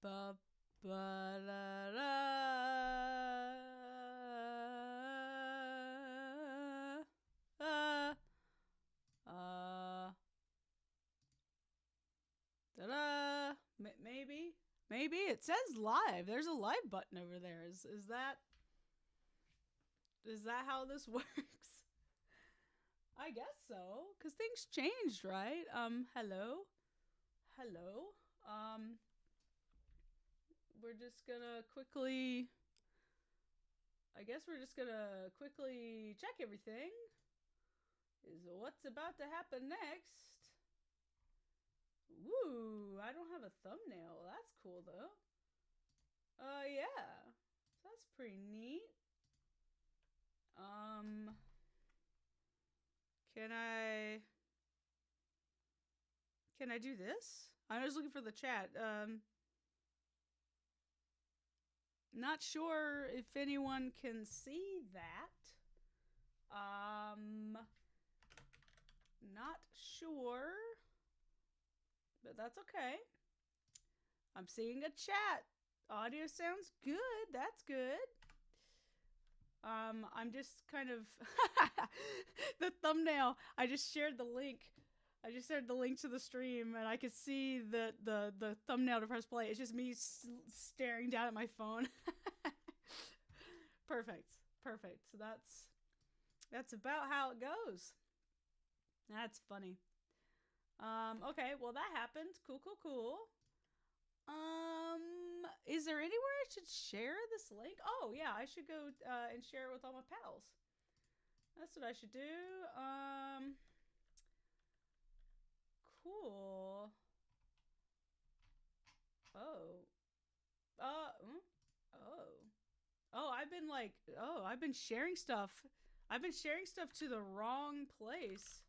ba ba da da. Ta-da! Maybe it says live. There's a live button over there. Is that how this works? I guess so, cause things changed, right? Hello. We're just gonna quickly. I guess we're just gonna quickly check everything. Is what's about to happen next. Woo! I don't have a thumbnail. That's cool though. Yeah. That's pretty neat. Can I do this? I was looking for the chat. Not sure if anyone can see that. Not sure. But that's okay. I'm seeing a chat. Audio sounds good. That's good. I'm just kind of the thumbnail. I just shared the link. I just shared the link to the stream, and I could see the thumbnail to press play. It's just me staring down at my phone. Perfect. So that's about how it goes. That's funny. Okay, well that happened. Cool. Is there anywhere I should share this link? Oh yeah, I should go and share it with all my pals. That's what I should do. Cool. Oh. I've been sharing stuff. I've been sharing stuff to the wrong place.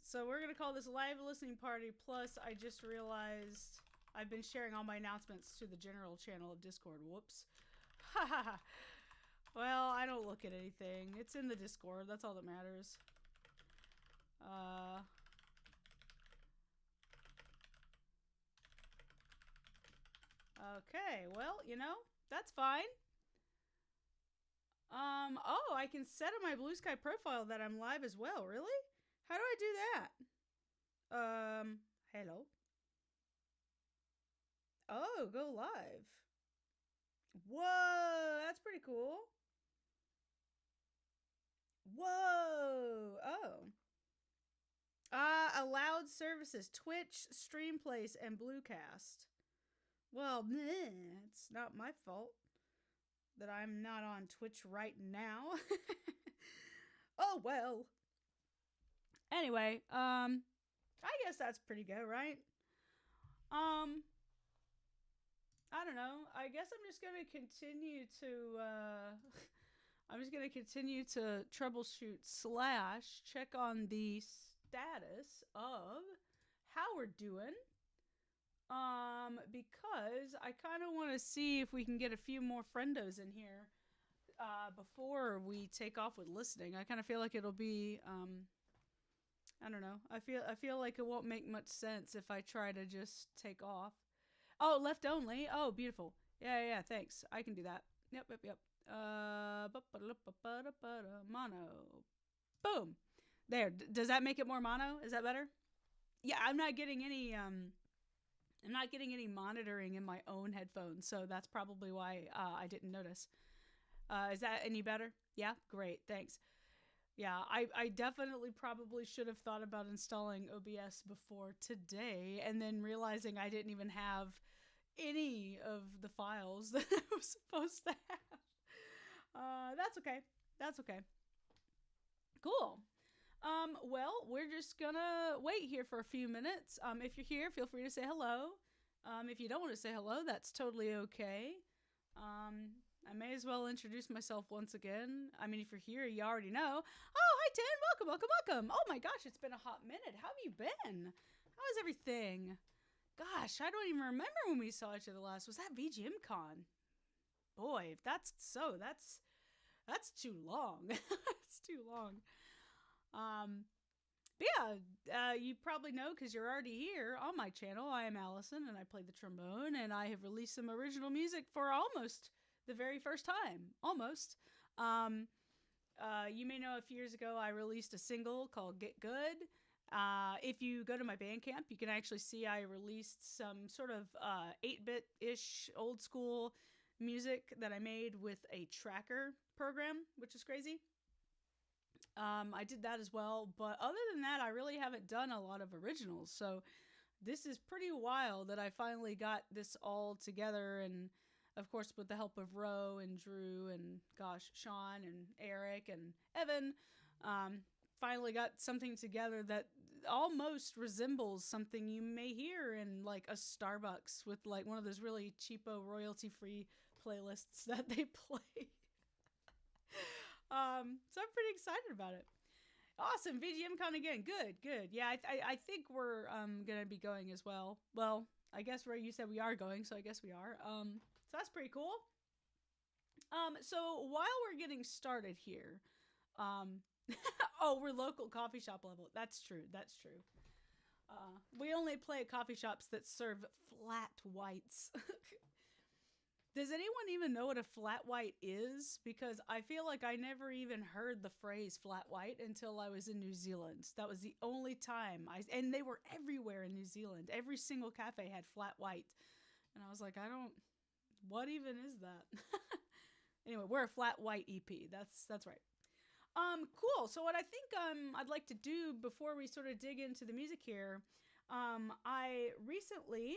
So we're going to call this live listening party. Plus, I just realized I've been sharing all my announcements to the general channel of Discord. Whoops. Well, I don't look at anything. It's in the Discord. That's all that matters. Okay, well, that's fine. Oh, I can set on my Blue Sky profile that I'm live as well. Really? How do I do that? Hello. Oh, go live. Whoa, that's pretty cool. Whoa. Oh. Allowed services, Twitch, Streamplace, and Bluecast. Well, it's not my fault that I'm not on Twitch right now. Oh, well. Anyway, I guess that's pretty good, right? I don't know. I guess I'm just going to continue to, troubleshoot / check on the status of how we're doing. Because I kind of want to see if we can get a few more friendos in here, before we take off with listening. I kind of feel like it'll be, I don't know. I feel like it won't make much sense if I try to just take off. Oh, left only. Oh, beautiful. Yeah, thanks. I can do that. Yep. Mono. Boom. There. Does that make it more mono? Is that better? Yeah, I'm not getting any monitoring in my own headphones, so that's probably why I didn't notice. Is that any better? Yeah? Great. Thanks. Yeah, I definitely probably should have thought about installing OBS before today, and then realizing I didn't even have any of the files that I was supposed to have. That's okay. Cool. Well, we're just gonna wait here for a few minutes. If you're here, feel free to say hello. If you don't want to say hello, that's totally okay. I may as well introduce myself once again. I mean, if you're here, you already know. Oh, hi, Tan. Welcome. Oh my gosh, it's been a hot minute. How have you been? How is everything? Gosh, I don't even remember when we saw each other last. Was that VGM Con? Boy, if that's so, that's too long. It's too long. But yeah, you probably know because you're already here on my channel. I am Allison and I play the trombone, and I have released some original music for almost the very first time. Almost. Um, you may know a few years ago I released a single called Get Good. If you go to my Bandcamp, you can actually see I released some sort of 8-bit ish old school music that I made with a tracker program, which is crazy. I did that as well, but other than that, I really haven't done a lot of originals. So this is pretty wild that I finally got this all together, and of course with the help of Ro and Drew and gosh, Sean and Eric and Evan, finally got something together that almost resembles something you may hear in like a Starbucks with like one of those really cheapo royalty free playlists that they play. So I'm pretty excited about it. Awesome, VGMCon again. Good, good. Yeah, I think we're gonna be going as well. Well, I guess Ray, you said we are going, so I guess we are. So that's pretty cool. So while we're getting started here, oh, we're local coffee shop level. That's true. That's true. We only play at coffee shops that serve flat whites. Does anyone even know what a flat white is? Because I feel like I never even heard the phrase flat white until I was in New Zealand. That was the only time and they were everywhere in New Zealand. Every single cafe had flat white. And I was like, what even is that? Anyway, we're a flat white EP. That's right. Cool. So what I think I'd like to do before we sort of dig into the music here, I recently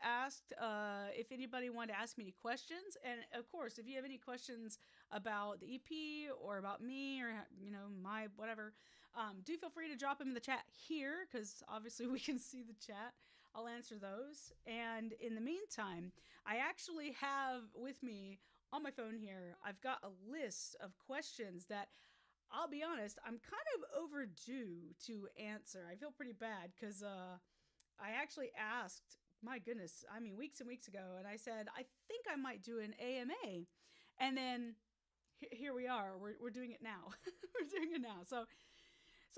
asked if anybody wanted to ask me any questions, and of course, if you have any questions about the EP or about me or my whatever, do feel free to drop them in the chat here because obviously we can see the chat. I'll answer those. And in the meantime, I actually have with me on my phone here, I've got a list of questions that I'll be honest, I'm kind of overdue to answer. I feel pretty bad because I actually asked, my goodness, I mean, weeks and weeks ago, and I said, I think I might do an AMA. And then here we are. We're doing it now. We're doing it now. So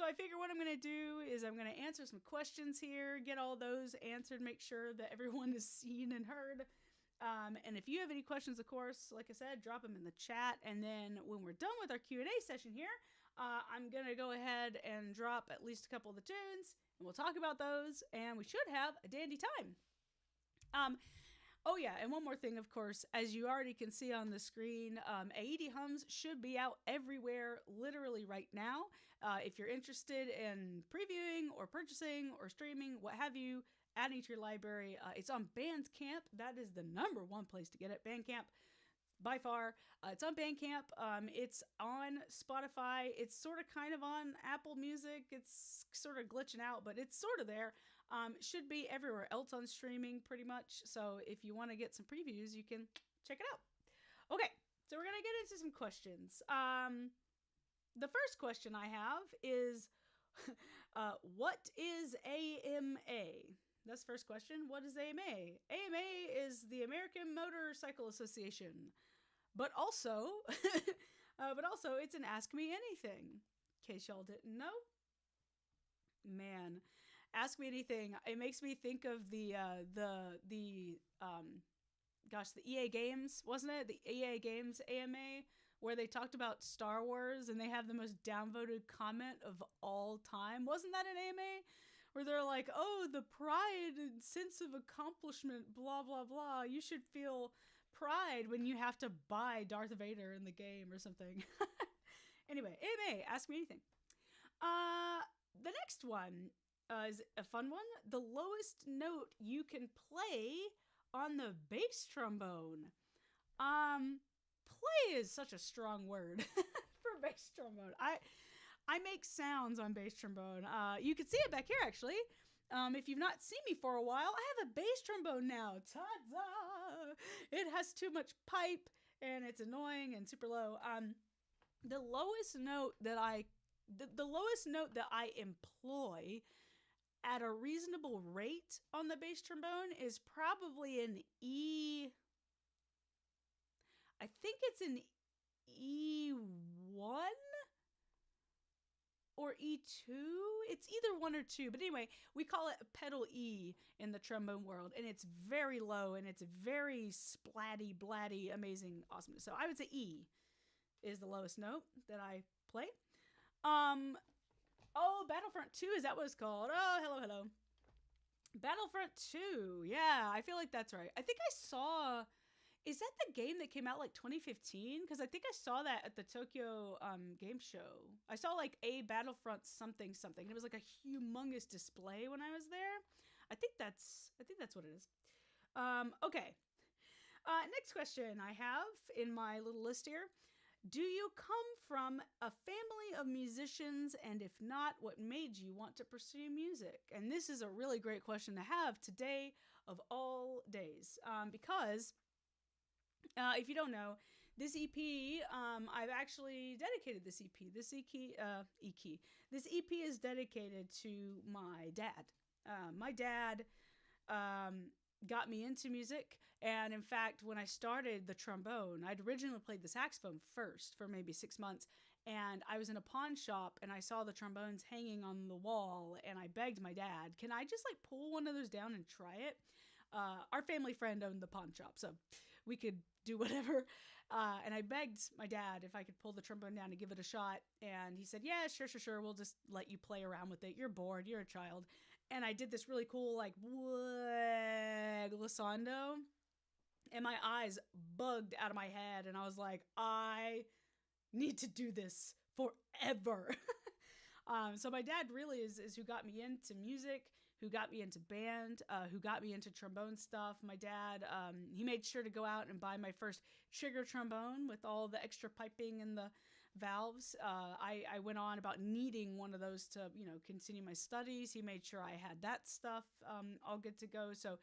I figure what I'm going to do is I'm going to answer some questions here, get all those answered, make sure that everyone is seen and heard. And if you have any questions, of course, like I said, drop them in the chat. And then when we're done with our Q&A session here, I'm going to go ahead and drop at least a couple of the tunes, and we'll talk about those, and we should have a dandy time. Oh yeah, and one more thing, of course, as you already can see on the screen, AOEDE Hums should be out everywhere literally right now. If you're interested in previewing or purchasing or streaming, what have you, adding to your library, it's on Bandcamp. That is the #1 place to get it. Bandcamp, by far. It's on Bandcamp. It's on Spotify. It's sort of kind of on Apple Music. It's sort of glitching out, but it's sort of there. Should be everywhere else on streaming pretty much. So if you want to get some previews, you can check it out. Okay, so we're going to get into some questions. The first question I have is, what is AMA? That's the first question. What is AMA? AMA is the American Motorcycle Association. But also, it's an Ask Me Anything. In case y'all didn't know. Man, Ask Me Anything. It makes me think of the EA Games, wasn't it? The EA Games AMA, where they talked about Star Wars and they have the most downvoted comment of all time. Wasn't that an AMA? Where they're like, oh, the pride and sense of accomplishment, blah, blah, blah. You should feel pride when you have to buy Darth Vader in the game or something. Anyway, AMA, Ask Me Anything. The next one is a fun one. The lowest note you can play on the bass trombone. Play is such a strong word for bass trombone. I make sounds on bass trombone. You can see it back here, actually. If you've not seen me for a while, I have a bass trombone now. Ta-da! It has too much pipe, and it's annoying and super low. The lowest note that I employ at a reasonable rate on the bass trombone is probably an E. I think it's an E1. E2. It's either one or two. But anyway, we call it pedal E in the trombone world. And it's very low and it's very splatty, blatty, amazing, awesome. So I would say E is the lowest note that I play. Oh, Battlefront 2, is that what it's called? Oh, hello. Battlefront 2. Yeah, I feel like that's right. I think I saw... Is that the game that came out like 2015? Because I think I saw that at the Tokyo game show. I saw like a Battlefront something. It was like a humongous display when I was there. I think that's what it is. Okay. Next question I have in my little list here. Do you come from a family of musicians? And if not, what made you want to pursue music? And this is a really great question to have today of all days. Because... if you don't know, this EP, I've actually dedicated this EP. This EP is dedicated to my dad. My dad got me into music, and in fact, when I started the trombone, I'd originally played the saxophone first for maybe 6 months, and I was in a pawn shop, and I saw the trombones hanging on the wall, and I begged my dad, can I just like pull one of those down and try it? Our family friend owned the pawn shop, so we could do whatever. And I begged my dad if I could pull the trombone down and give it a shot. And he said, yeah, sure. We'll just let you play around with it. You're bored. You're a child. And I did this really cool, like, glissando. And my eyes bugged out of my head. And I was like, I need to do this forever. So my dad really is who got me into music, who got me into band, who got me into trombone stuff. My dad, he made sure to go out and buy my first trigger trombone with all the extra piping and the valves. I went on about needing one of those to, continue my studies. He made sure I had that stuff all good to go. So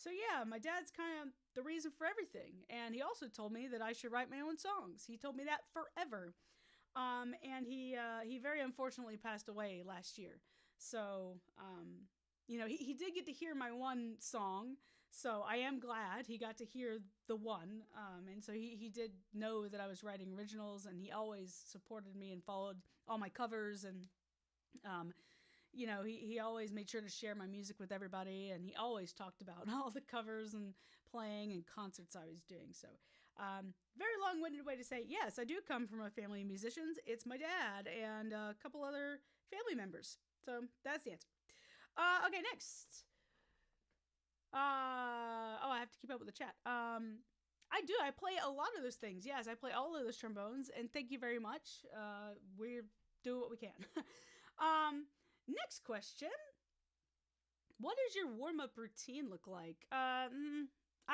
yeah, my dad's kind of the reason for everything. And he also told me that I should write my own songs. He told me that forever. And he very unfortunately passed away last year. So, he did get to hear my one song, so I am glad he got to hear the one. And so he did know that I was writing originals, and he always supported me and followed all my covers. And, he always made sure to share my music with everybody, and he always talked about all the covers and playing and concerts I was doing. So, very long-winded way to say, yes, I do come from a family of musicians. It's my dad and a couple other family members. So that's the answer. Okay, next. I have to keep up with the chat. I do. I play a lot of those things. Yes, I play all of those trombones, and thank you very much. We're doing what we can. Next question. What does your warm-up routine look like? I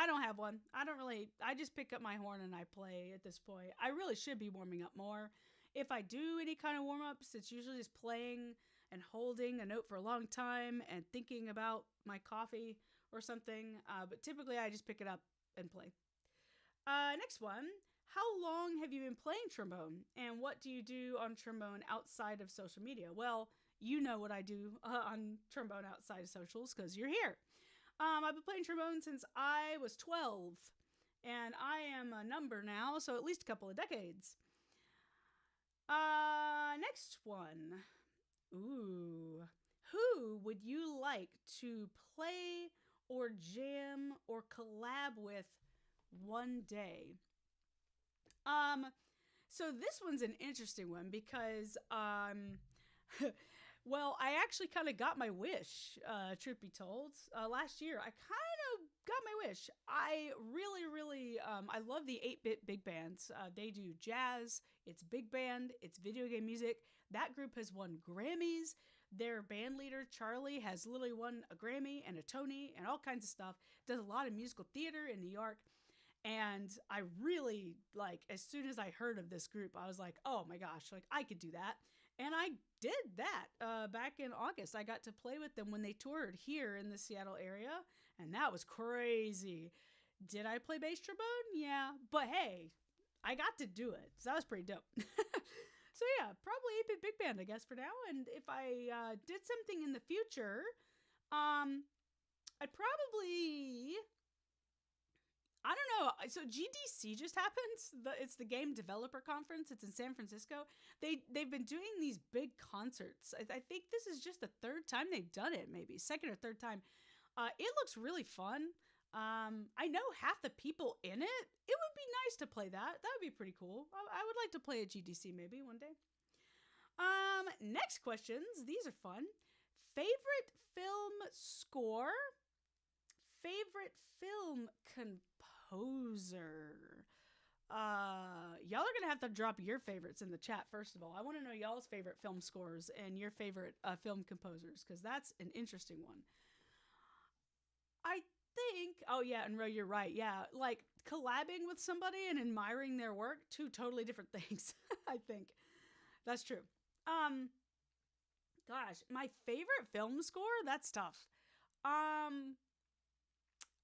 don't have one. I just pick up my horn and I play at this point. I really should be warming up more. If I do any kind of warm-ups, it's usually just playing and holding a note for a long time and thinking about my coffee or something. But typically I just pick it up and play. Next one. How long have you been playing trombone? And what do you do on trombone outside of social media? Well, you know what I do on trombone outside of socials because you're here. I've been playing trombone since I was 12, and I am a number now, so at least a couple of decades. Next one. Ooh. Who would you like to play or jam or collab with one day? So this one's an interesting one because, well, I actually kind of got my wish, truth be told. Last year, I kind of got my wish. I really, I love the 8-bit big bands. They do jazz, it's big band, it's video game music. That group has won Grammys. Their band leader, Charlie, has literally won a Grammy and a Tony and all kinds of stuff. Does a lot of musical theater in New York. And I really, as soon as I heard of this group, I was like, oh my gosh, I could do that. And I did that back in August. I got to play with them when they toured here in the Seattle area, and that was crazy. Did I play bass trombone? Yeah, but hey, I got to do it, so that was pretty dope. So yeah, probably 8-bit big band, I guess, for now. And if I did something in the future, I'd probably... I don't know. So GDC just happened. It's the Game Developer Conference. It's in San Francisco. They've been doing these big concerts. I think this is just the third time they've done it, maybe second or third time. It looks really fun. I know half the people in it. It would be nice to play that. That would be pretty cool. I would like to play at GDC maybe one day. Next questions. These are fun. Favorite film score? Favorite film composer? Y'all are gonna have to drop your favorites in the chat first of all. I want to know y'all's favorite film scores and your favorite film composers, because that's an interesting one. I think, oh yeah, and Ro, you're right. Yeah, like collabing with somebody and admiring their work, two totally different things. I think that's true. Um, Gosh, my favorite film score? That's tough. Um,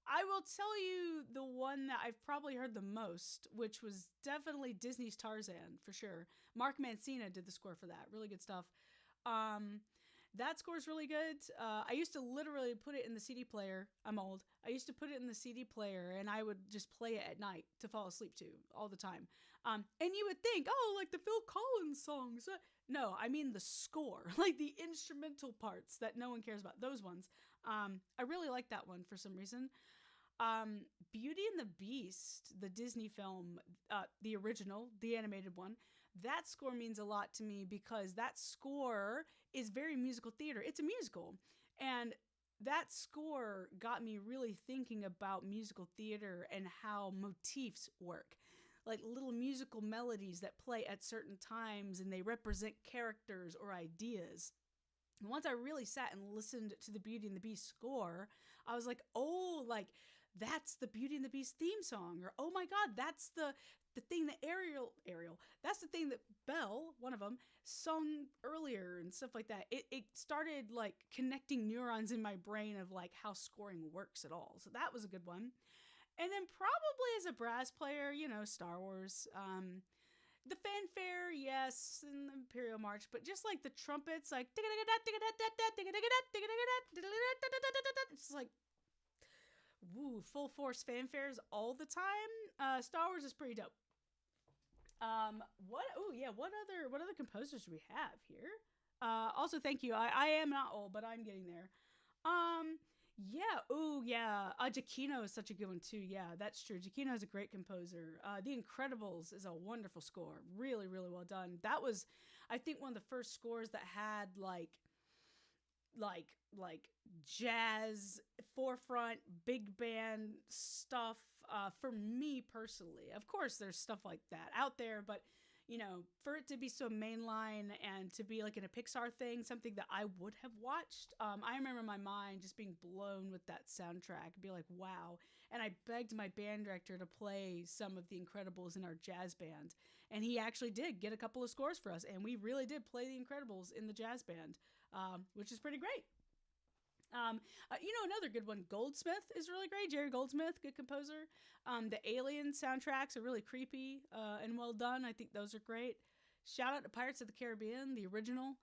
I will tell you the one that I've probably heard the most, which was definitely Disney's Tarzan for sure. Mark Mancina did the score for that. Really good stuff. Um, that score is really good. I used to literally put it in the CD player. I'm old. I used to put it in the CD player and I would just play it at night to fall asleep to all the time. And you would think, oh, like the Phil Collins songs. No, I mean the score, like the instrumental parts that no one cares about. Those ones. I really like that one for some reason. Beauty and the Beast, the Disney film, the original, the animated one, that score means a lot to me because that score is very musical theater. It's a musical. And that score got me really thinking about musical theater and how motifs work. Like little musical melodies that play at certain times and they represent characters or ideas. And once I really sat and listened to the Beauty and the Beast score, I was like, oh, like that's the Beauty and the Beast theme song. Or, oh my God, that's the thing that Ariel, that's the thing that Belle, one of them, sung earlier and stuff like that. It started like connecting neurons in my brain of like how scoring works at all. So that was a good one. And then probably as a brass player, you know, Star Wars, the fanfare, yes, and the Imperial March, but just like the trumpets, like it's like woo, full force fanfares all the time. Star Wars is pretty dope. What? Oh yeah, what other composers do we have here? Also, thank you. I am not old, but I'm getting there. Yeah. Oh, yeah. Giacchino is such a good one too. Yeah, that's true. Giacchino is a great composer. The Incredibles is a wonderful score. Really, really well done. That was, I think, one of the first scores that had like jazz forefront big band stuff. For me personally, of course, there's stuff like that out there, but you know, for it to be so mainline and to be like in a Pixar thing, something that I would have watched, I remember my mind just being blown with that soundtrack and be like, wow. And I begged my band director to play some of The Incredibles in our jazz band. And he actually did get a couple of scores for us. And we really did play The Incredibles in the jazz band, which is pretty great. You know, another good one, Goldsmith is really great. Jerry Goldsmith, good composer. The Alien soundtracks are really creepy and well done. I think those are great. Shout out to Pirates of the Caribbean, the original.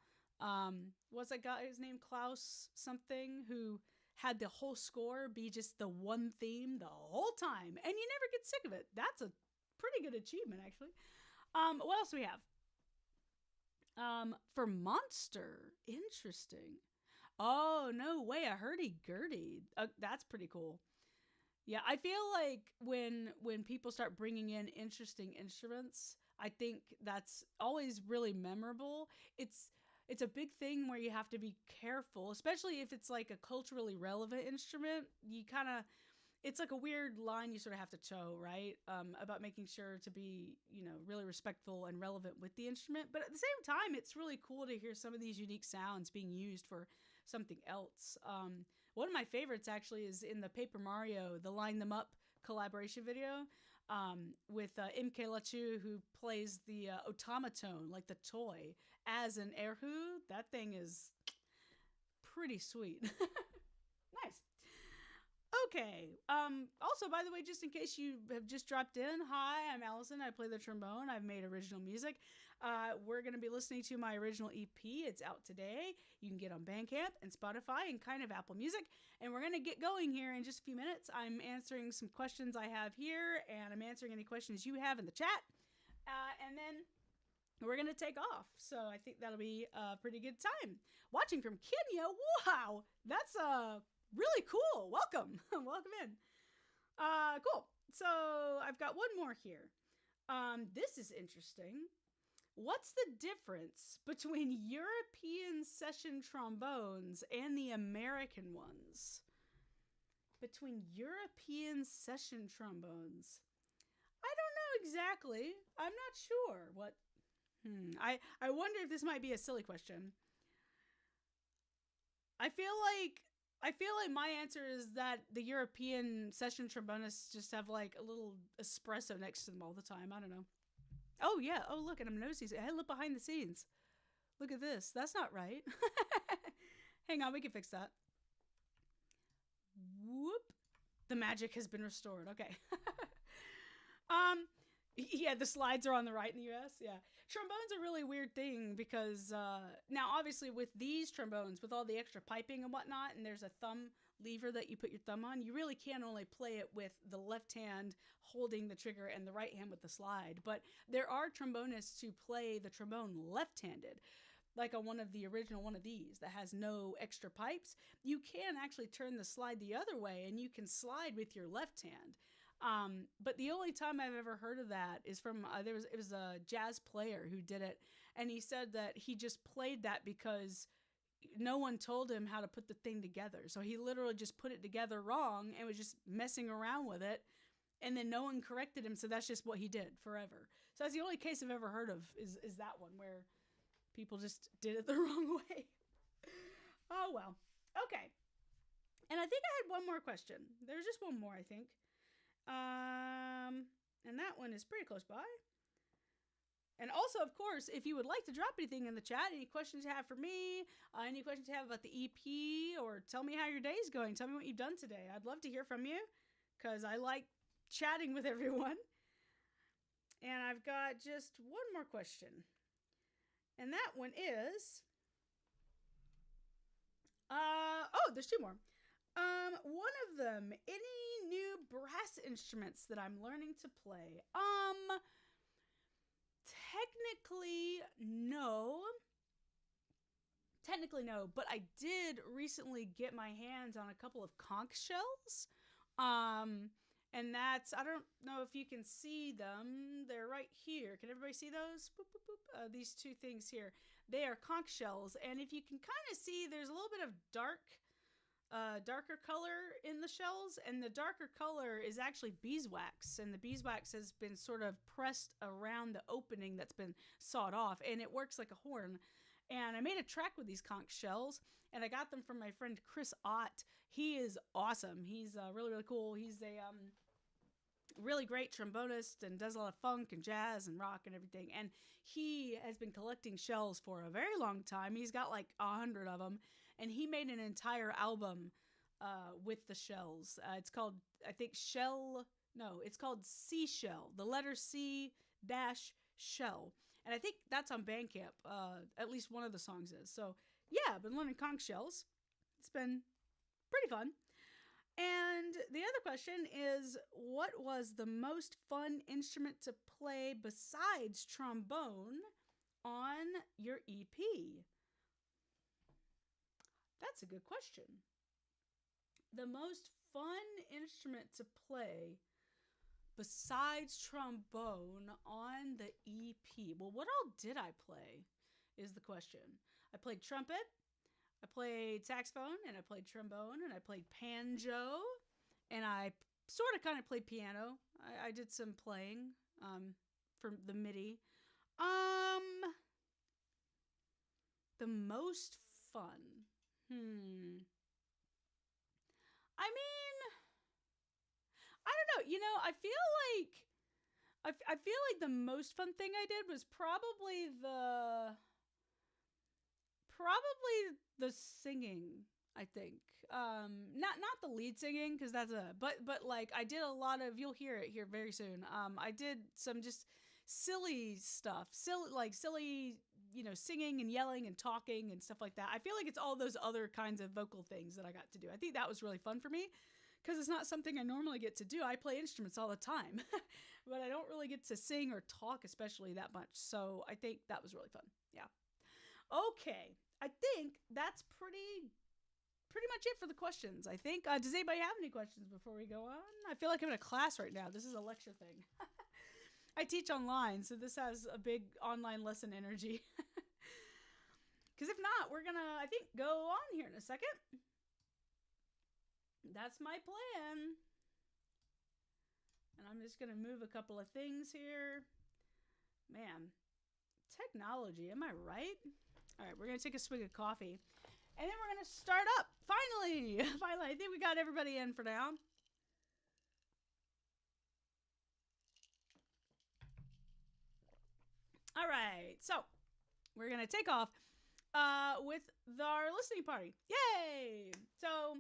What's that guy's name? Klaus something, who had the whole score be just the one theme the whole time, and you never get sick of it. That's a pretty good achievement, actually. What else do we have? For Monster, interesting. Oh, no way, a hurdy-gurdy. That's pretty cool. Yeah, I feel like when people start bringing in interesting instruments, I think that's always really memorable. It's a big thing where you have to be careful, especially if it's like a culturally relevant instrument. You kind of, it's like a weird line you sort of have to toe, right? About making sure to be, you know, really respectful and relevant with the instrument. But at the same time, it's really cool to hear some of these unique sounds being used for something else. One of my favorites actually is in the Paper Mario, the Line Them Up collaboration video, with MK Lachu, who plays the automaton, like the toy, as an erhu. That thing is pretty sweet. Nice. Okay. Also, by the way, just in case you have just dropped in, hi, I'm Allison. I play the trombone. I've made original music. We're going to be listening to my original EP. It's out today. You can get on Bandcamp and Spotify and kind of Apple Music. And we're going to get going here in just a few minutes. I'm answering some questions I have here, and I'm answering any questions you have in the chat. And then we're going to take off. So I think that'll be a pretty good time. Watching from Kenya. Wow. That's really cool. Welcome. Welcome in. Cool. So I've got one more here. This is interesting. What's the difference between European session trombones and the American ones? Between European session trombones. I don't know exactly. I'm not sure what. I wonder if this might be a silly question. I feel like my answer is that the European session trombonists just have like a little espresso next to them all the time. I don't know. Oh yeah. Oh look, and I'm noticing. I look behind the scenes. Look at this. That's not right. Hang on, we can fix that. Whoop. The magic has been restored. Okay. Yeah, the slides are on the right in the US. Yeah. Trombone's a really weird thing because now obviously with these trombones, with all the extra piping and whatnot, and there's a thumb lever that you put your thumb on, you really can only play it with the left hand holding the trigger and the right hand with the slide. But there are trombonists who play the trombone left-handed. Like on one of the original one of these that has no extra pipes, you can actually turn the slide the other way and you can slide with your left hand. But the only time I've ever heard of that is from it was a jazz player who did it, and he said that he just played that because no one told him how to put the thing together. So he literally just put it together wrong and was just messing around with it, and then no one corrected him. So that's just what he did forever. So that's the only case I've ever heard of is that one where people just did it the wrong way. Oh well. Okay. And I think I had one more question. There's just one more, I think. And that one is pretty close by. And also, of course, if you would like to drop anything in the chat, any questions you have for me, any questions you have about the EP, or tell me how your day's going, tell me what you've done today. I'd love to hear from you because I like chatting with everyone. And I've got just one more question. And that one is, there's two more. One of them, any new brass instruments that I'm learning to play? Technically no, but I did recently get my hands on a couple of conch shells. And that's, I don't know if you can see them. They're right here. Can everybody see those? Boop, boop, boop. These two things here. They are conch shells. And if you can kind of see, there's a little bit of darker color in the shells, and the darker color is actually beeswax, and the beeswax has been sort of pressed around the opening that's been sawed off, and it works like a horn. And I made a track with these conch shells, and I got them from my friend Chris Ott. He is awesome. He's really, really cool. He's a really great trombonist and does a lot of funk and jazz and rock and everything, and he has been collecting shells for a very long time. He's got like 100 of them. And he made an entire album with the shells. It's called, I think, it's called Seashell. The letter C dash shell. And I think that's on Bandcamp. At least one of the songs is. So, yeah, I've been learning conch shells. It's been pretty fun. And the other question is, what was the most fun instrument to play besides trombone on your EP? That's a good question. The most fun instrument to play besides trombone on the EP. Well, what all did I play is the question. I played trumpet, I played saxophone, and I played trombone, and I played banjo, and I sort of kind of played piano. I did some playing for the MIDI. The most fun. I mean, I don't know. You know, I feel like the most fun thing I did was probably the singing. I think. Not the lead singing, because that's but like I did a lot of, you'll hear it here very soon. I did some just silly stuff, silly, singing and yelling and talking and stuff like that. I feel like it's all those other kinds of vocal things that I got to do. I think that was really fun for me, because it's not something I normally get to do. I play instruments all the time, but I don't really get to sing or talk especially that much. So I think that was really fun. Yeah. Okay. I think that's pretty much it for the questions, I think. Does anybody have any questions before we go on? I feel like I'm in a class right now. This is a lecture thing. I teach online, so this has a big online lesson energy. Because if not, we're going to, I think, go on here in a second. That's my plan. And I'm just going to move a couple of things here. Man, technology, am I right? All right, we're going to take a swig of coffee. And then we're going to start up. Finally, I think we got everybody in for now. All right, so we're going to take off with our listening party. Yay! So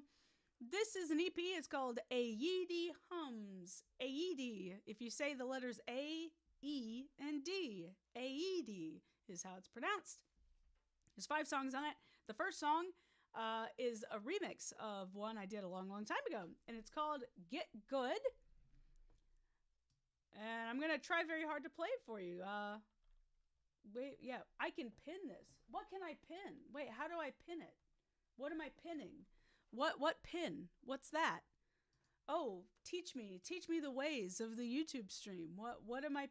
this is an EP. It's called AOEDE Hums. AOEDE. If you say the letters A, E, and D, AOEDE is how it's pronounced. There's 5 songs on it. The first song is a remix of one I did a long, long time ago, and it's called Get Good. And I'm going to try very hard to play it for you. Wait, yeah, I can pin this. What can I pin? Wait, how do I pin it? What am I pinning? What pin? What's that? Oh, teach me the ways of the YouTube stream. What am I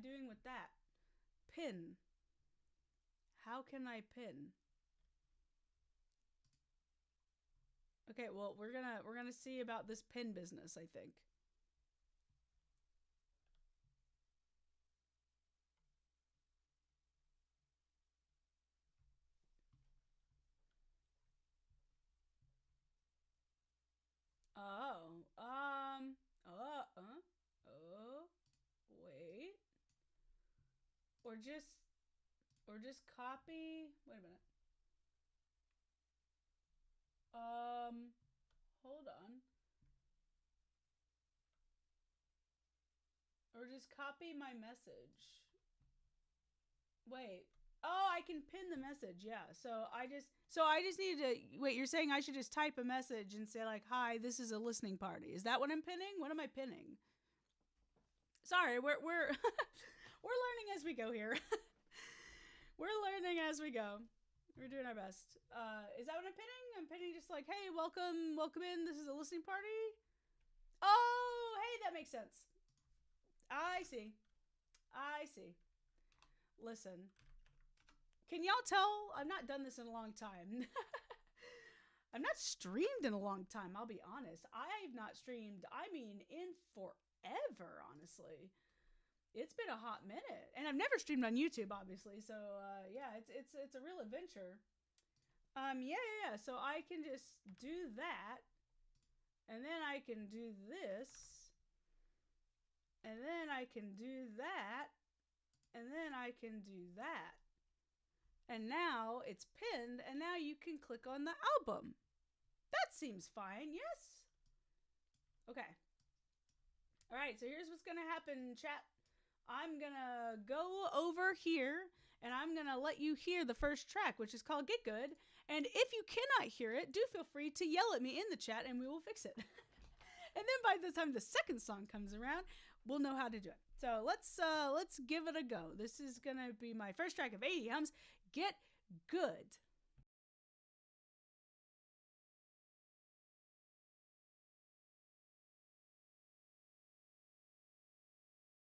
doing with that? Pin. How can I pin? Okay, well, we're gonna see about this pin business, I think. Wait. Or just copy. Wait a minute. Hold on. Or just copy my message. Wait. Oh, I can pin the message. Yeah. So I just need to wait. You're saying I should just type a message and say like, "Hi, this is a listening party." Is that what I'm pinning? What am I pinning? Sorry, we're we're learning as we go here. We're learning as we go. We're doing our best. Is that what I'm pinning? I'm pinning just like, "Hey, welcome in. This is a listening party." Oh, hey, that makes sense. I see. Listen. Can y'all tell? I've not done this in a long time. I've not streamed in a long time, I'll be honest. I've not streamed, in forever, honestly. It's been a hot minute. And I've never streamed on YouTube, obviously. So, yeah, it's a real adventure. Yeah. So I can just do that. And then I can do this. And then I can do that. And then I can do that. And now it's pinned, and now you can click on the album. That seems fine, yes? Okay. All right, so here's what's going to happen, chat. I'm going to go over here, and I'm going to let you hear the first track, which is called Get Good. And if you cannot hear it, do feel free to yell at me in the chat, and we will fix it. And then by the time the second song comes around, we'll know how to do it. So let's give it a go. This is going to be my first track of AOEDE Hums. Get Good.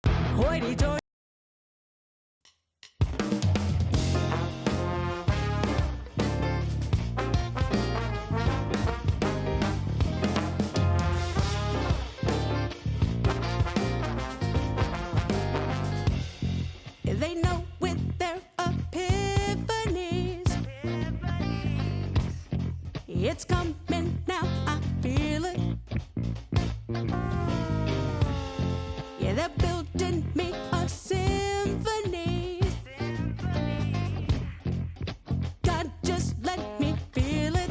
Hoity-toity. They know with their epiphanies. It's coming now, I feel it. Yeah, they're building me a symphony. God, just let me feel it.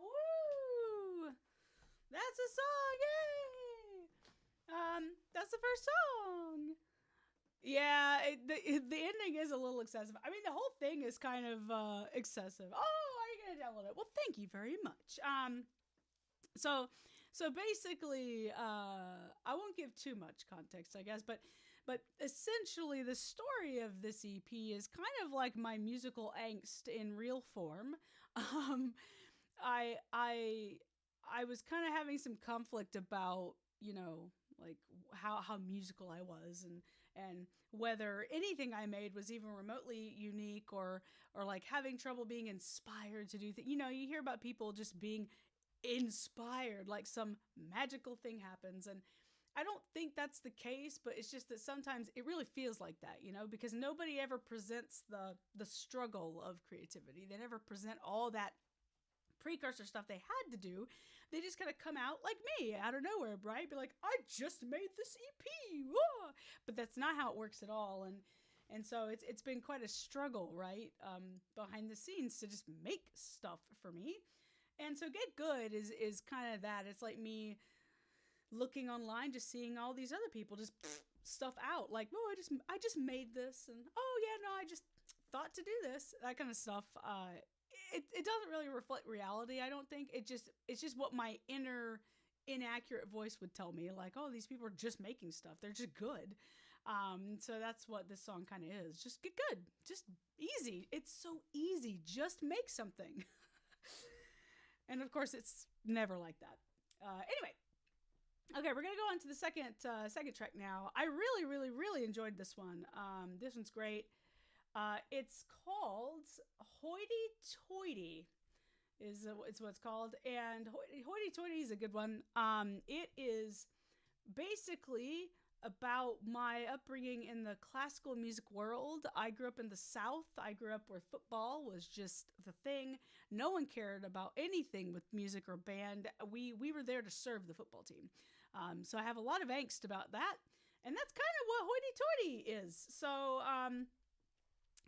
Woo! That's a song! Yay! That's the first song. Yeah, the ending is a little excessive. I mean, the whole thing is kind of excessive. Oh, are you gonna download it? Well, thank you very much. So basically, I won't give too much context, I guess, but essentially, the story of this EP is kind of like my musical angst in real form. Um, I was kind of having some conflict about, like how musical I was, and whether anything I made was even remotely unique, or like having trouble being inspired to do things. You hear about people just being inspired, like some magical thing happens, and I don't think that's the case, but it's just that sometimes it really feels like that, because nobody ever presents the struggle of creativity. They never present all that precursor stuff they had to do. They just kind of come out like me out of nowhere, right? Be like, I just made this EP, whoa! But that's not how it works at all. And so it's been quite a struggle, right? Behind the scenes to just make stuff for me. And so Get Good is kind of that. It's like me looking online, just seeing all these other people just stuff out, like, oh, I just made this, and oh yeah, no, I just thought to do this, that kind of stuff. it doesn't really reflect reality. I don't think it's just what my inner inaccurate voice would tell me. Like, oh, these people are just making stuff. They're just good. So that's what this song kind of is. Just get good. Just easy. It's so easy. Just make something. And of course, it's never like that. Anyway. Okay, we're gonna go on to the second track now. I really, really, really enjoyed this one. This one's great. It's called Hoity Toity, is what it's called, and Hoity Toity is a good one. It is basically about my upbringing in the classical music world. I grew up in the South. I grew up where football was just the thing. No one cared about anything with music or band. We were there to serve the football team. So I have a lot of angst about that. And that's kind of what Hoity Toity is. So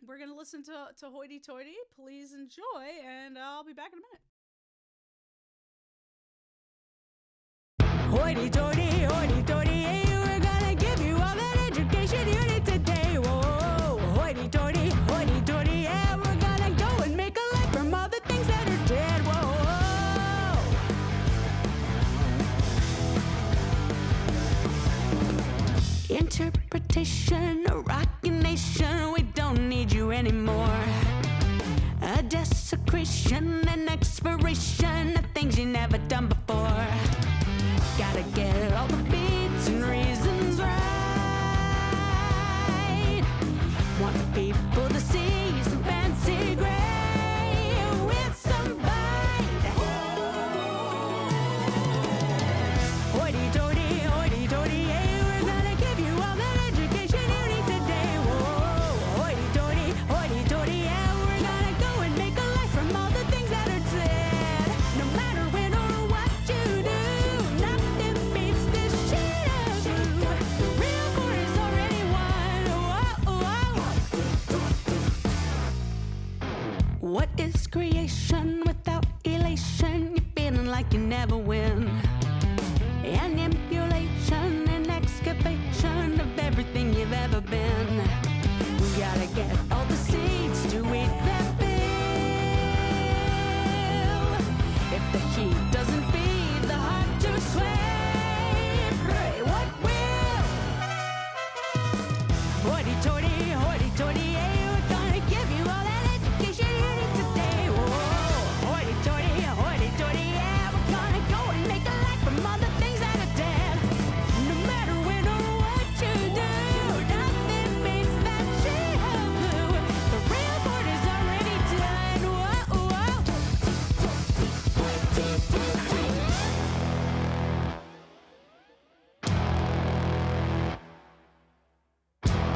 we're going to listen to Hoity Toity. Please enjoy, and I'll be back in a minute. Hoity Toity, Hoity Toity, hey, we're gonna give you all that education you need today. Whoa, Hoity Toity, Hoity Toity, yeah, we're gonna go and make a life from all the things that are dead. Whoa. Interpretation, a rockin' nation, we don't need you anymore. A desecration, an expiration of things you never done before. Gotta get all the beats and reasons right. Want the people to see some fancy gray with some bite. Hoity toity, hoity toity, hey, we're gonna give you all that education you need today. Whoa, hoity toity, yeah, we're gonna go and make a life from all the things that are dead. No matter when or what you do, nothing beats this shit of you. The real war is already won. Whoa. What is creation without elation? You're feeling like you never win. An emulation, an excavation of everything you've ever been. We gotta get all the seeds to eat that bill. If the heat doesn't feed the heart to sway, pray what will. Hoity toity, hey, we're gonna give you all that education you need today. Whoa, hoity toity, yeah, we're gonna go and make a life from all the things that are dead. No matter when or what you do, nothing beats that shit of blue. The real board is already done. Whoa.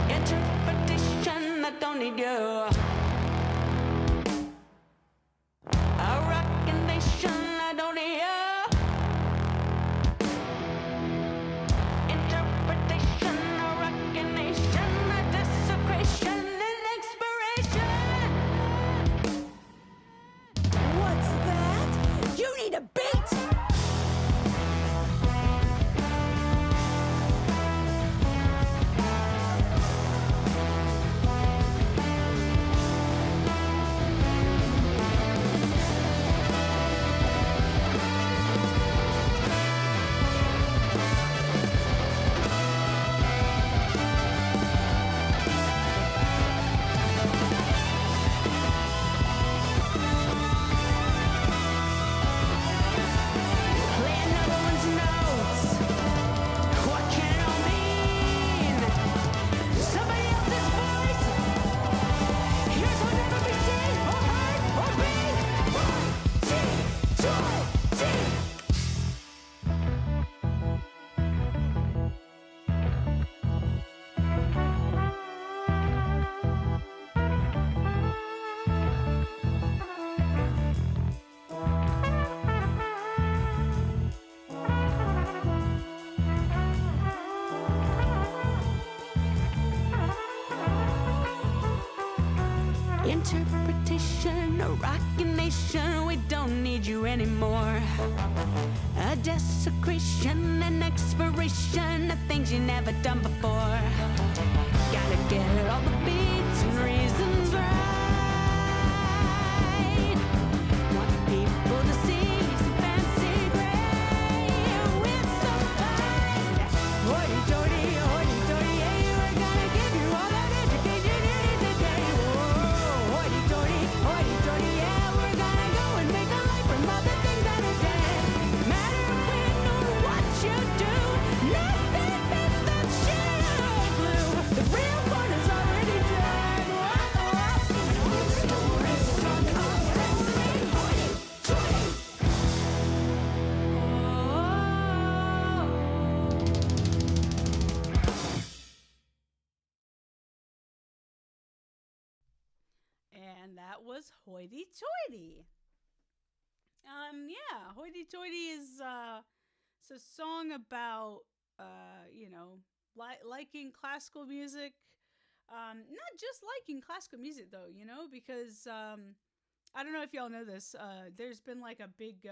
Interpretation, I don't need you. A rockin' nation, I don't need you. Interpretation, a rockin' nation, a desecration, an expiration. What's that? You need a beat? Play another one's notes. What can it all mean? Somebody else's voice. Here's what never be seen or heard or read. Interpretation, a rockin' nation, we don't need you anymore. A desecration, an expiration of things you never done before. Gotta get all the beats and reasons right. And that was Hoity Toity. Yeah, Hoity Toity is it's a song about, liking classical music. Not just liking classical music, though, because I don't know if y'all know this. There's been like a big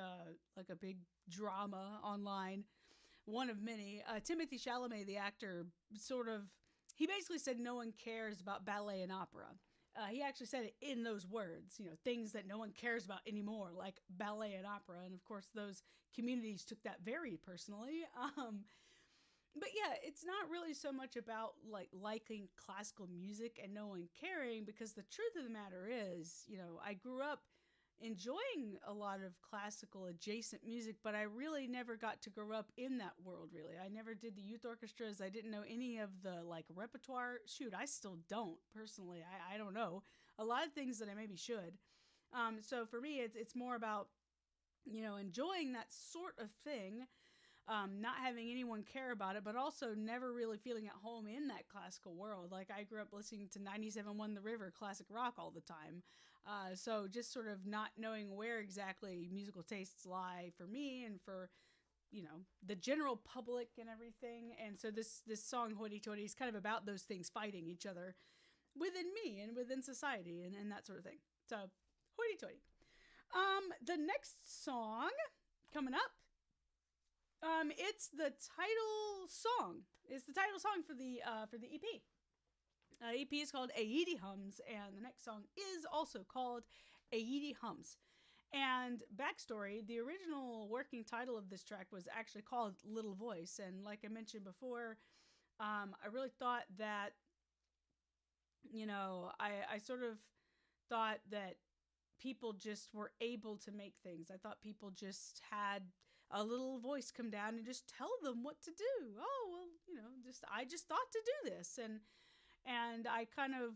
drama online, one of many. Timothy Chalamet, the actor, he basically said no one cares about ballet and opera. He actually said it in those words, things that no one cares about anymore, like ballet and opera. And of course, those communities took that very personally. But yeah, it's not really so much about liking classical music and no one caring, because the truth of the matter is, I grew up enjoying a lot of classical adjacent music, but I really never got to grow up in that world, really. I never did the youth orchestras. I didn't know any of the repertoire. Shoot, I still don't personally. I don't know a lot of things that I maybe should. So for me, it's more about, enjoying that sort of thing. Not having anyone care about it, but also never really feeling at home in that classical world. Like, I grew up listening to 97.1 The River classic rock all the time. So just sort of not knowing where exactly musical tastes lie for me and for, the general public and everything. And so this song, Hoity Toity, is kind of about those things fighting each other within me and within society and that sort of thing. So, Hoity Toity. The next song coming up, it's the title song. It's the title song for the EP. EP is called AOEDE Hums, and the next song is also called AOEDE Hums. And backstory: the original working title of this track was actually called Little Voice, and like I mentioned before, I really thought that, I sort of thought that people just were able to make things. I thought people just had a little voice come down and just tell them what to do. Oh, well, I just thought to do this. And I kind of,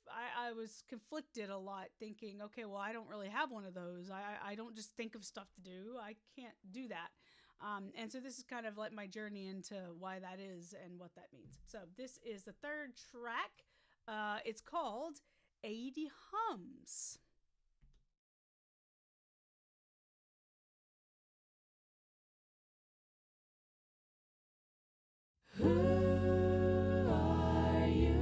I was conflicted a lot, thinking, okay, well, I don't really have one of those. I don't just think of stuff to do. I can't do that. And so this is kind of like my journey into why that is and what that means. So this is the third track. It's called AOEDE Hums. Who are you?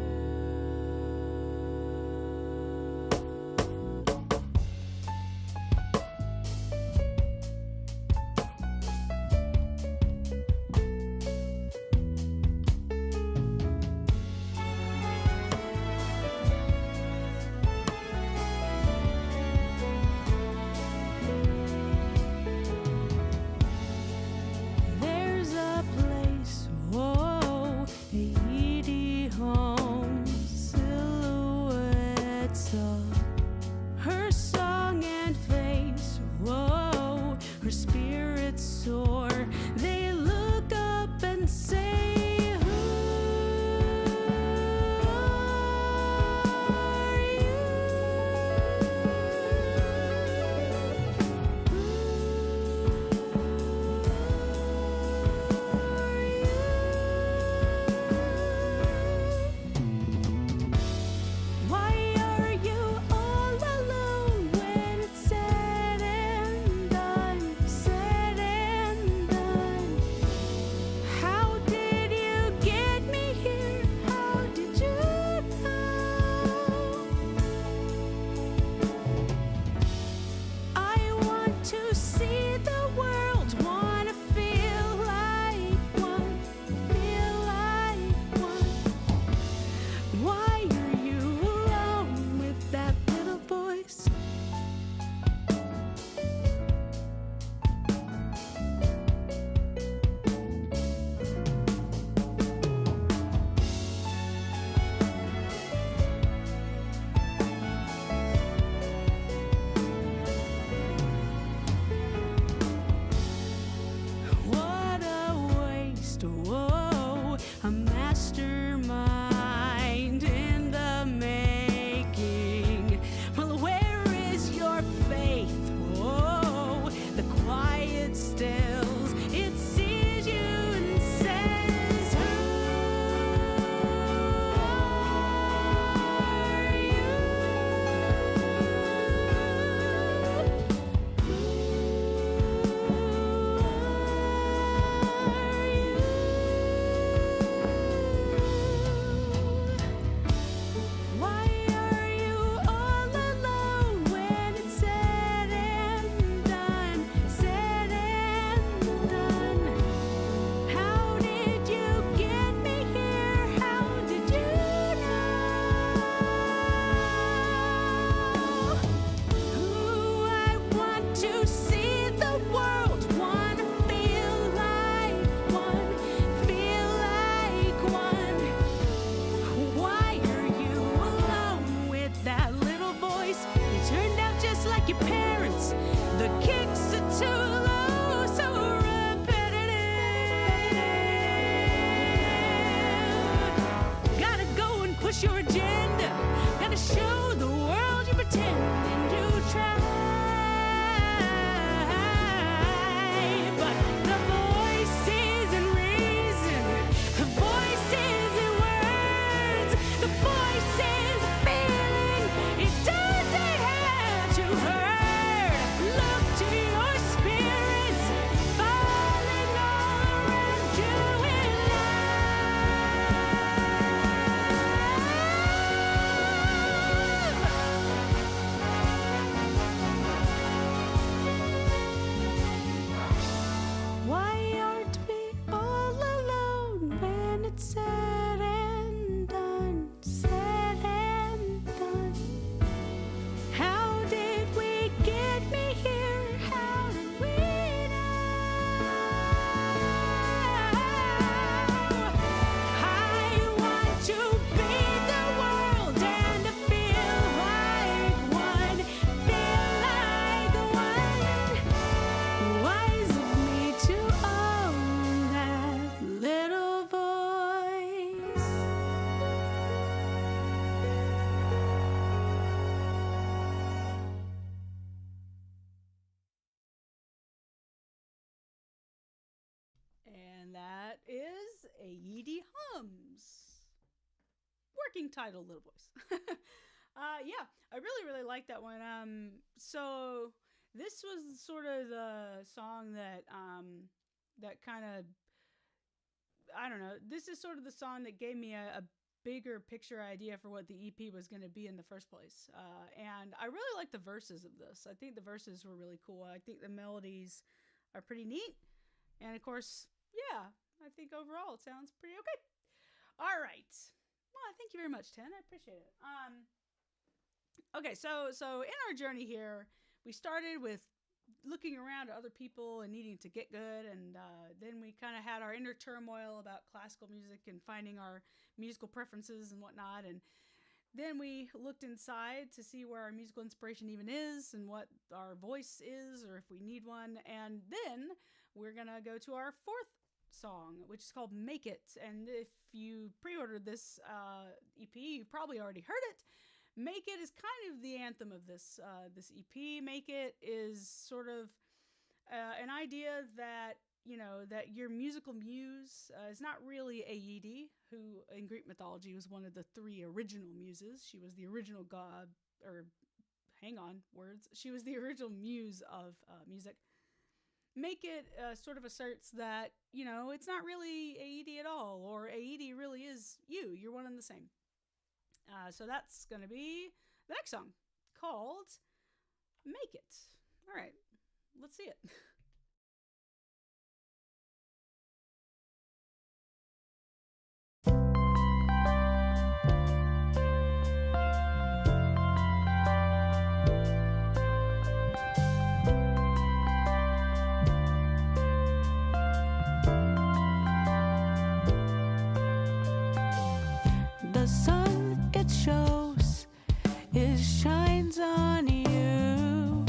There's a place, whoa, AOEDE Hums, silhouettes of her song and face, whoa, her spirit soar. They look up and say, who are you? Why are you all alone when it's said and done? Said and done. How did you get me here? How did you know? I want to see the world, wanna feel like one, feel like one. Why are you alone with that little voice? What a waste, whoa, a mastermind in the making. Well, where is your faith? Whoa, the quiet stills, it sees you and says, who are you? What's your agenda? Gotta show the world you pretend and you try. But the voices in reason, the voices in words, the voices feeling, it doesn't have to hurt. Look to your spirits, falling all around you in love. Why aren't we all alone when it's said and done? Said and done. How did we get me here? How did we know? I want to be the world and to feel like one, feel like one. Wise of me to own that little voice. And that is AOEDE Hums. Working title, Little Voice. Yeah, I really like that one. So this was sort of the song that that kind of, I don't know. This is sort of the song that gave me a bigger picture idea for what the EP was going to be in the first place. And I really like the verses of this. I think the verses were really cool. I think the melodies are pretty neat. And of course, yeah, I think overall it sounds pretty okay. All right. Well, thank you very much, Ten. I appreciate it. Okay, so in our journey here, we started with looking around at other people and needing to get good, and then we kind of had our inner turmoil about classical music and finding our musical preferences and whatnot, and then we looked inside to see where our musical inspiration even is and what our voice is, or if we need one, and then we're gonna go to our fourth song, which is called Make It. And if you pre-ordered this EP, you've probably already heard it. Make It is kind of the anthem of this this EP. Make It is sort of an idea that, you know, that your musical muse is not really AOEDE, who in Greek mythology was one of the three original muses. She was the original god, or hang on, words. She was the original muse of music. Make It sort of asserts that, you know, it's not really AOEDE at all, or AOEDE really is you. You're one and the same. So that's going to be the next song, called Make It. All right, let's see it. The sun it shows, it shines on you.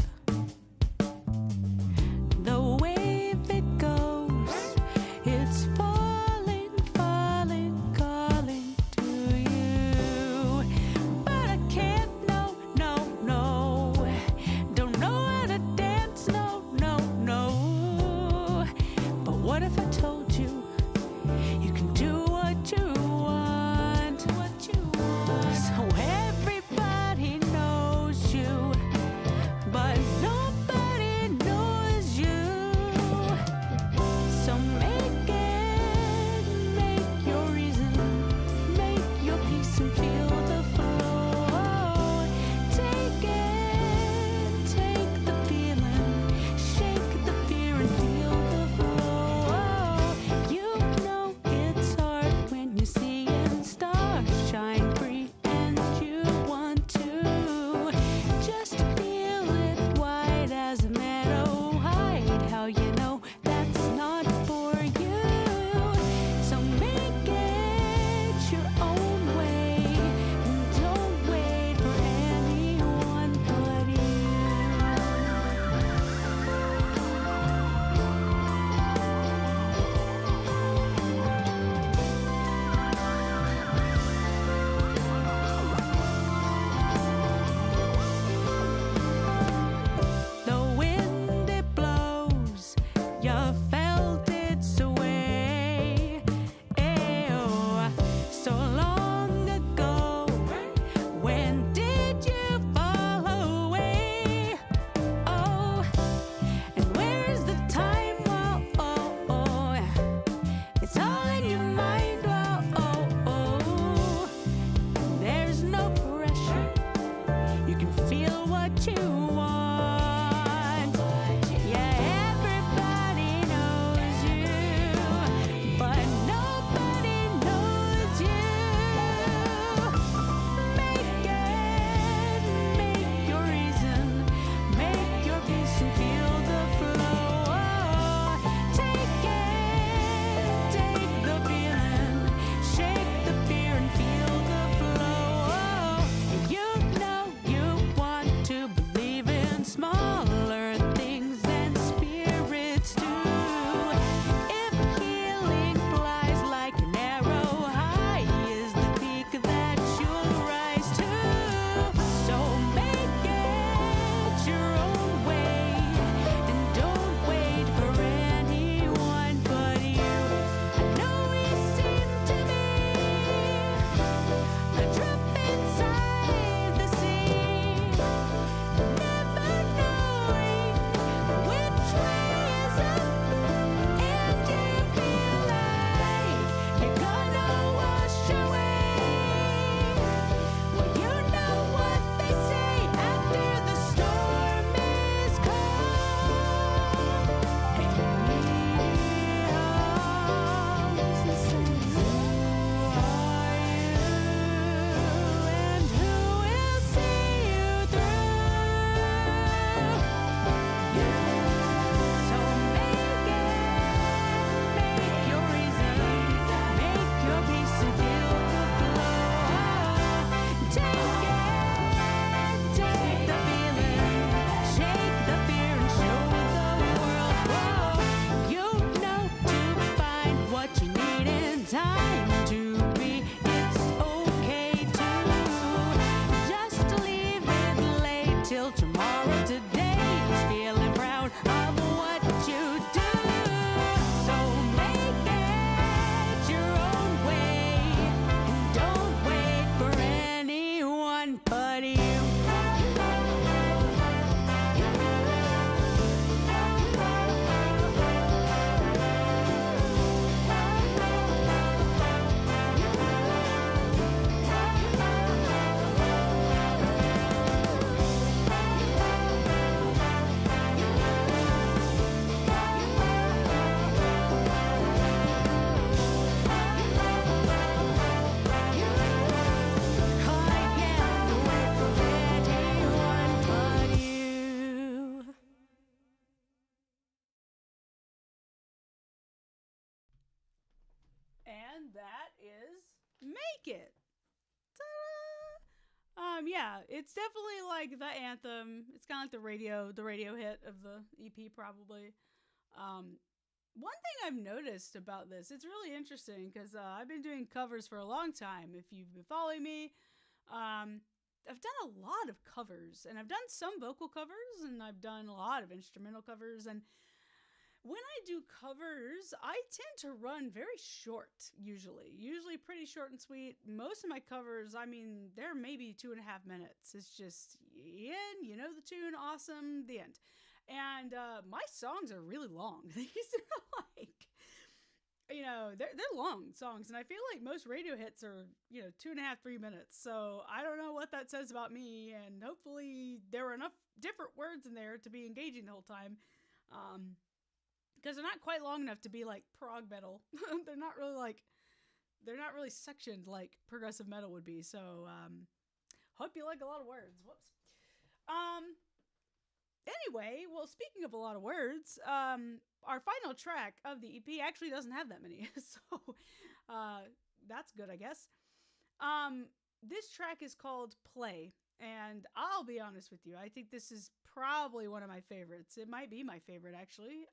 make it. Yeah, it's definitely like the anthem. It's kind of like the radio hit of the EP, probably. One thing I've noticed about this, it's really interesting because I've been doing covers for a long time. If you've been following me, I've done a lot of covers, and I've done some vocal covers, and I've done a lot of instrumental covers. And when I do covers, I tend to run very short, usually pretty short and sweet. Most of my covers, I mean, they're maybe 2.5 minutes. It's just in, you know the tune, awesome, the end. And my songs are really long. These are like, you know, they're long songs, and I feel like most radio hits are, you know, 2.5, 3 minutes. So I don't know what that says about me, and hopefully there were enough different words in there to be engaging the whole time. Because they're not quite long enough to be like prog metal. They're not really sectioned like progressive metal would be. So hope you like a lot of words. Whoops. Anyway, well, speaking of a lot of words, our final track of the EP actually doesn't have that many. So that's good, I guess. This track is called Play. And I'll be honest with you, I think this is probably one of my favorites. It might be my favorite, actually.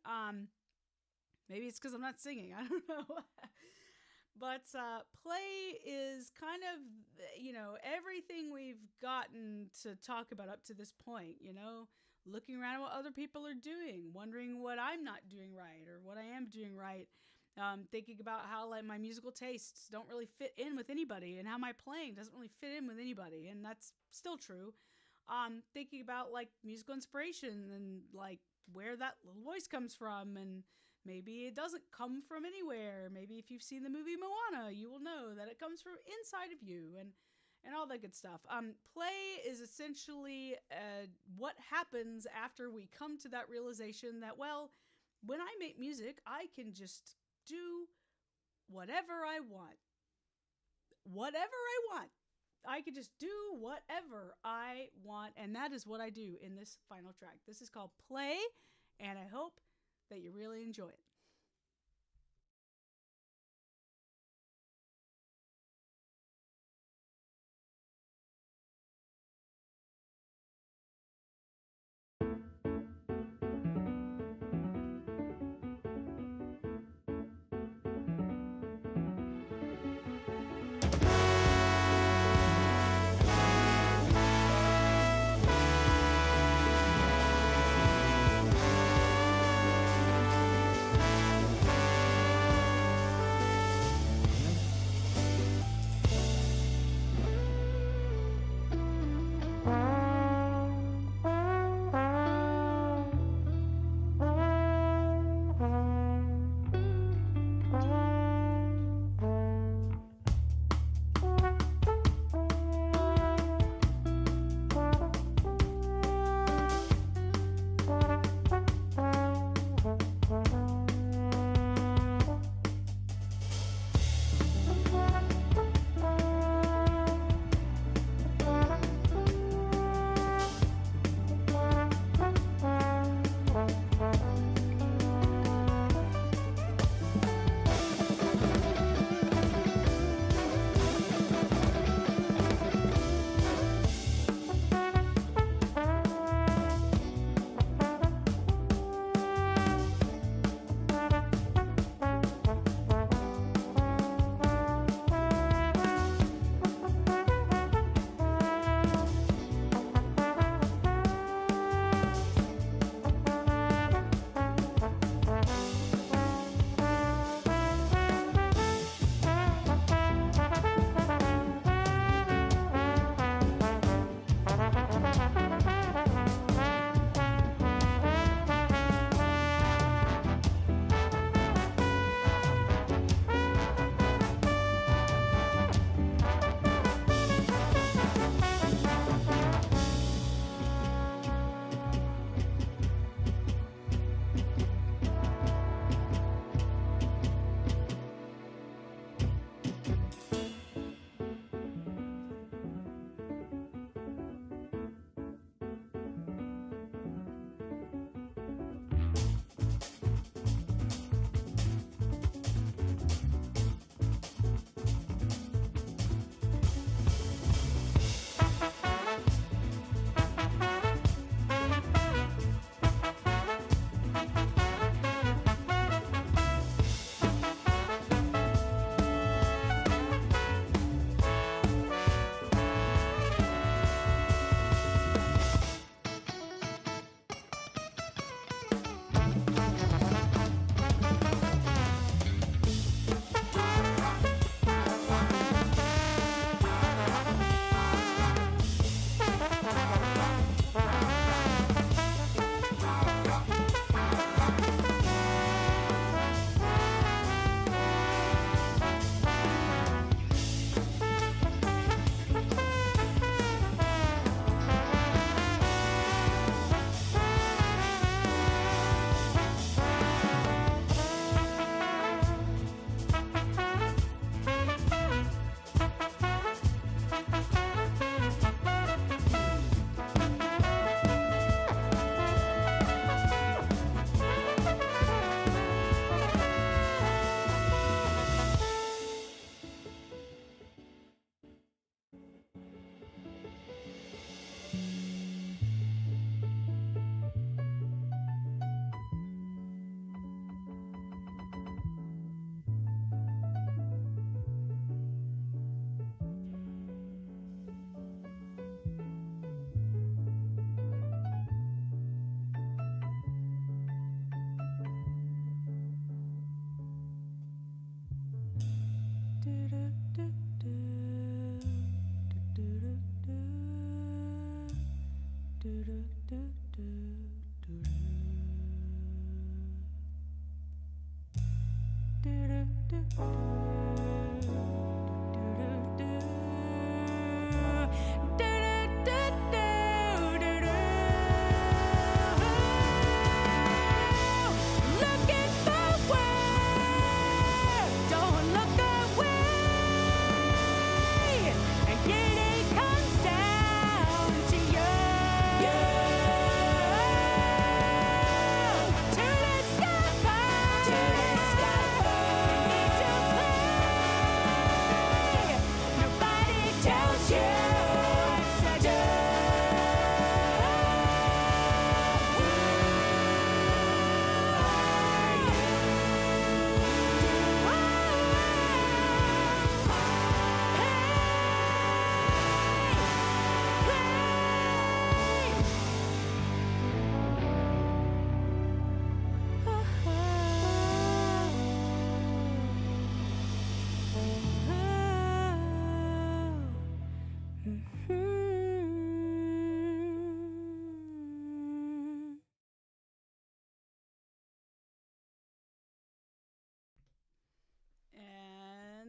Maybe it's because I'm not singing. I don't know. But Play is kind of, you know, everything we've gotten to talk about up to this point, you know, looking around at what other people are doing, wondering what I'm not doing right or what I am doing right. Thinking about how like my musical tastes don't really fit in with anybody, and how my playing doesn't really fit in with anybody, and that's still true. Thinking about like musical inspiration and like where that little voice comes from, and maybe it doesn't come from anywhere. Maybe if you've seen the movie Moana, you will know that it comes from inside of you, and all that good stuff. Play is essentially what happens after we come to that realization that, well, when I make music, I can just do whatever I want. Whatever I want. I can just do whatever I want, and that is what I do in this final track. This is called Play, and I hope that you really enjoy it.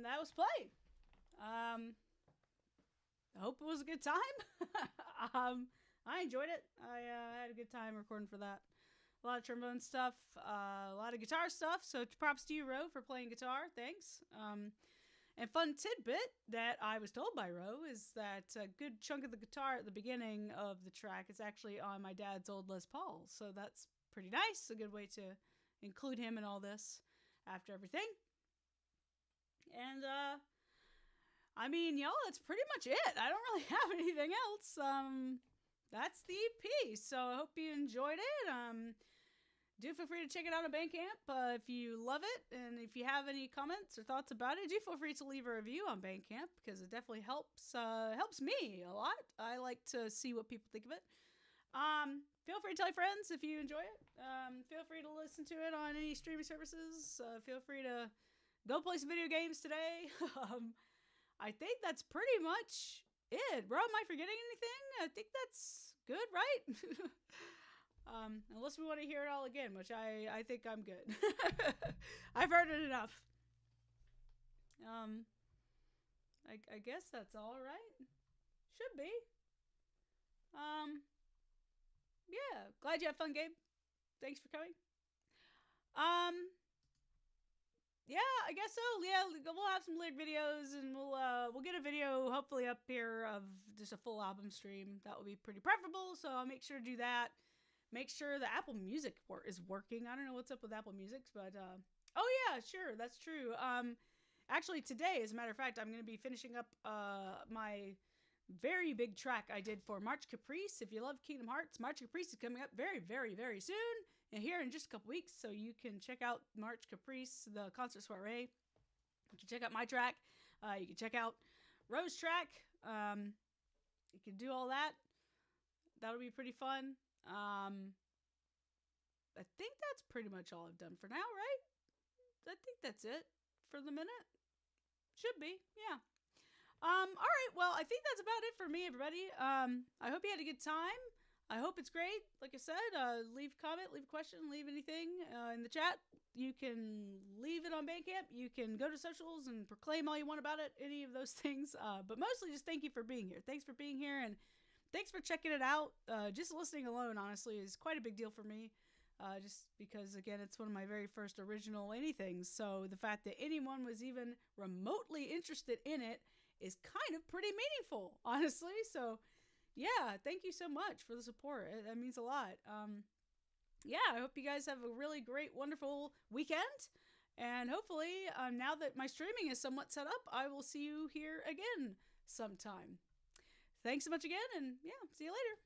And that was played. I hope it was a good time. I enjoyed it. I had a good time recording for that. A lot of trombone stuff, a lot of guitar stuff. So props to you, Ro, for playing guitar. Thanks. And fun tidbit that I was told by Ro is that a good chunk of the guitar at the beginning of the track is actually on my dad's old Les Paul. So that's pretty nice. A good way to include him in all this after everything. And, I mean, y'all, that's pretty much it. I don't really have anything else. That's the EP. So I hope you enjoyed it. Do feel free to check it out on Bandcamp if you love it. And if you have any comments or thoughts about it, do feel free to leave a review on Bandcamp because it definitely helps me a lot. I like to see what people think of it. Feel free to tell your friends if you enjoy it. Feel free to listen to it on any streaming services. Feel free to go play some video games today. I think that's pretty much it. Bro, am I forgetting anything? I think that's good, right? Unless we want to hear it all again, which I think I'm good. I've heard it enough. I guess that's all right. Should be. Yeah. Glad you had fun, Gabe. Thanks for coming. Yeah, I guess so. Yeah, we'll have some lyric videos, and we'll get a video hopefully up here of just a full album stream. That will be pretty preferable. So I'll make sure to do that. Make sure the Apple Music is working. I don't know what's up with Apple Music, but oh yeah, sure, that's true. Actually, today, as a matter of fact, I'm going to be finishing up my very big track I did for March Caprice. If you love Kingdom Hearts, March Caprice is coming up very, very, very soon. And here in just a couple weeks, so you can check out March Caprice, the concert soiree. You can check out my track. You can check out Ro's track. You can do all that. That'll be pretty fun. I think that's pretty much all I've done for now, right? I think that's it for the minute. Should be, yeah. All right, well, I think that's about it for me, everybody. I hope you had a good time. I hope it's great. Like I said, leave a comment, leave a question, leave anything in the chat. You can leave it on Bandcamp. You can go to socials and proclaim all you want about it, any of those things. But mostly just thank you for being here. Thanks for being here, and thanks for checking it out. Just listening alone, honestly, is quite a big deal for me. Just because, again, it's one of my very first original anythings. So the fact that anyone was even remotely interested in it is kind of pretty meaningful, honestly. So yeah, thank you so much for the support. That means a lot. Yeah, I hope you guys have a really great, wonderful weekend. And hopefully, now that my streaming is somewhat set up, I will see you here again sometime. Thanks so much again, and yeah, see you later.